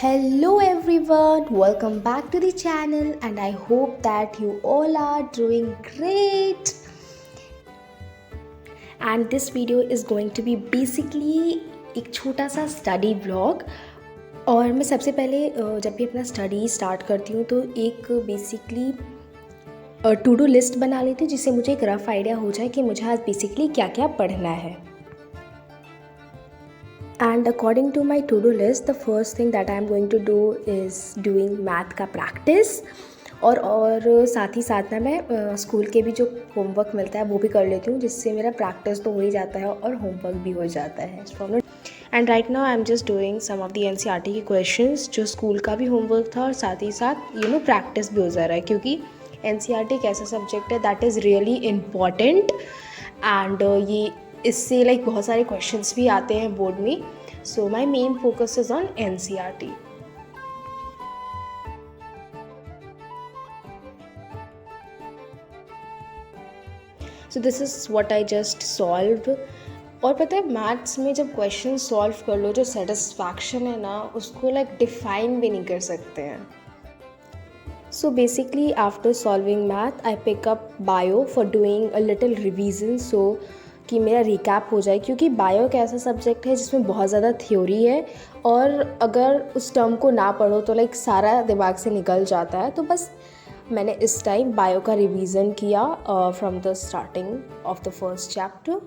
Hello everyone, welcome back to the channel and I hope that you all are doing great. And this video is going to be basically एक छोटा सा study vlog. और मैं सबसे पहले जब भी अपना स्टडी स्टार्ट करती हूँ तो एक बेसिकली टू डू लिस्ट बना लेती हूँ जिससे मुझे एक रफ़ आइडिया हो जाए कि मुझे आज बेसिकली क्या क्या पढ़ना है। And according to my to-do list, the first thing that I am going to do is doing math का practice और साथ ही साथ ना मैं स्कूल के भी जो होमवर्क मिलता है वो भी कर लेती हूँ, जिससे मेरा प्रैक्टिस तो हो ही जाता है और होमवर्क भी हो जाता है। And right now I am just doing some of the NCERT के क्वेश्चंस, जो स्कूल का भी होमवर्क था और साथ ही साथ प्रैक्टिस भी हो जा रहा है, क्योंकि एनसीईआरटी एक ऐसा सब्जेक्ट है that is really important and ये इससे बहुत सारे क्वेश्चंस भी आते हैं बोर्ड में। So my main focus is on NCERT. So this is what I just solve. और पता है, मैथ्स में जब क्वेश्चन सॉल्व कर लो, जो सेटिस्फैक्शन है ना, उसको डिफाइन भी नहीं कर सकते हैं। So basically after solving math I pick up bio for doing a little revision, so कि मेरा रिकैप हो जाए, क्योंकि बायो एक ऐसा सब्जेक्ट है जिसमें बहुत ज़्यादा थ्योरी है और अगर उस टर्म को ना पढ़ो तो सारा दिमाग से निकल जाता है। तो बस मैंने इस टाइम बायो का रिवीजन किया from the starting of the first chapter.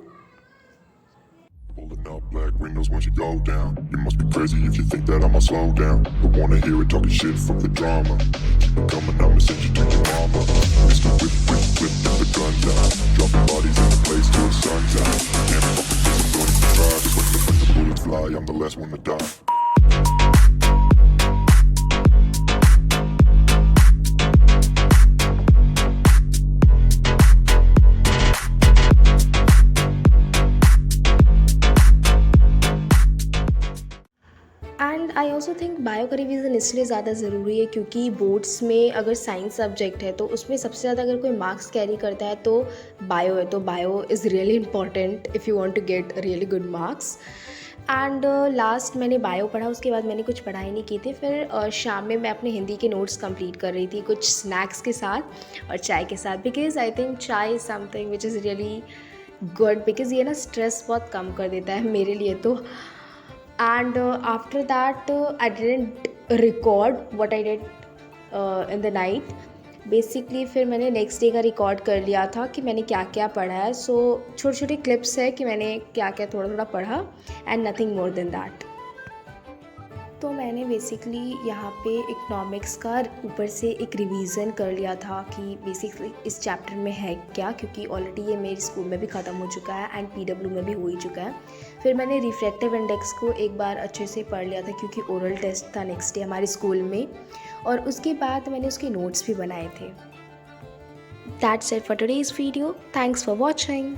Pulling up black windows once you go down. You must be crazy if you think that I'ma slow down. Don't wanna hear it talking shit from the drama. Keep it coming, I'ma send you to your mama. Mr. Whip, get the guns out. Dropping bodies in the place till the sun's out. Can't fuck with this, I'm going to try. Just when the bullets fly, I'm the last one to die. And I also think bio का revision इसलिए ज़्यादा ज़रूरी है क्योंकि boards में अगर science subject है तो उसमें सबसे ज़्यादा अगर कोई मार्क्स कैरी करता है तो बायो है। तो bio is really important if you want to get really good marks. And last मैंने बायो पढ़ा, उसके बाद मैंने कुछ पढ़ाई नहीं की थी। फिर शाम में मैं अपने हिंदी के नोट्स कंप्लीट कर रही थी कुछ स्नैक्स के साथ और चाय के साथ, बिकॉज़ आई थिंक चाय is something which is really good, because ये स्ट्रेस बहुत कम कर देता है मेरे लिए तो। And after that I didn't record what I did in the night. Basically फिर मैंने नेक्स्ट डे का रिकॉर्ड कर लिया था कि मैंने क्या क्या पढ़ा है। सो छोटे छोटे क्लिप्स है कि मैंने क्या क्या थोड़ा थोड़ा पढ़ा and nothing more than that. तो मैंने बेसिकली यहाँ पे इकोनॉमिक्स का ऊपर से एक रिवीजन कर लिया था कि बेसिकली इस चैप्टर में है क्या, क्योंकि ऑलरेडी ये मेरे स्कूल में भी ख़त्म हो चुका है एंड पीडब्ल्यू में भी हो ही चुका है। फिर मैंने रिफ्रैक्टिव इंडेक्स को एक बार अच्छे से पढ़ लिया था क्योंकि ओरल टेस्ट था नेक्स्ट डे हमारे स्कूल में, और उसके बाद मैंने उसके नोट्स भी बनाए थे। That's it for today's video. Thanks for watching.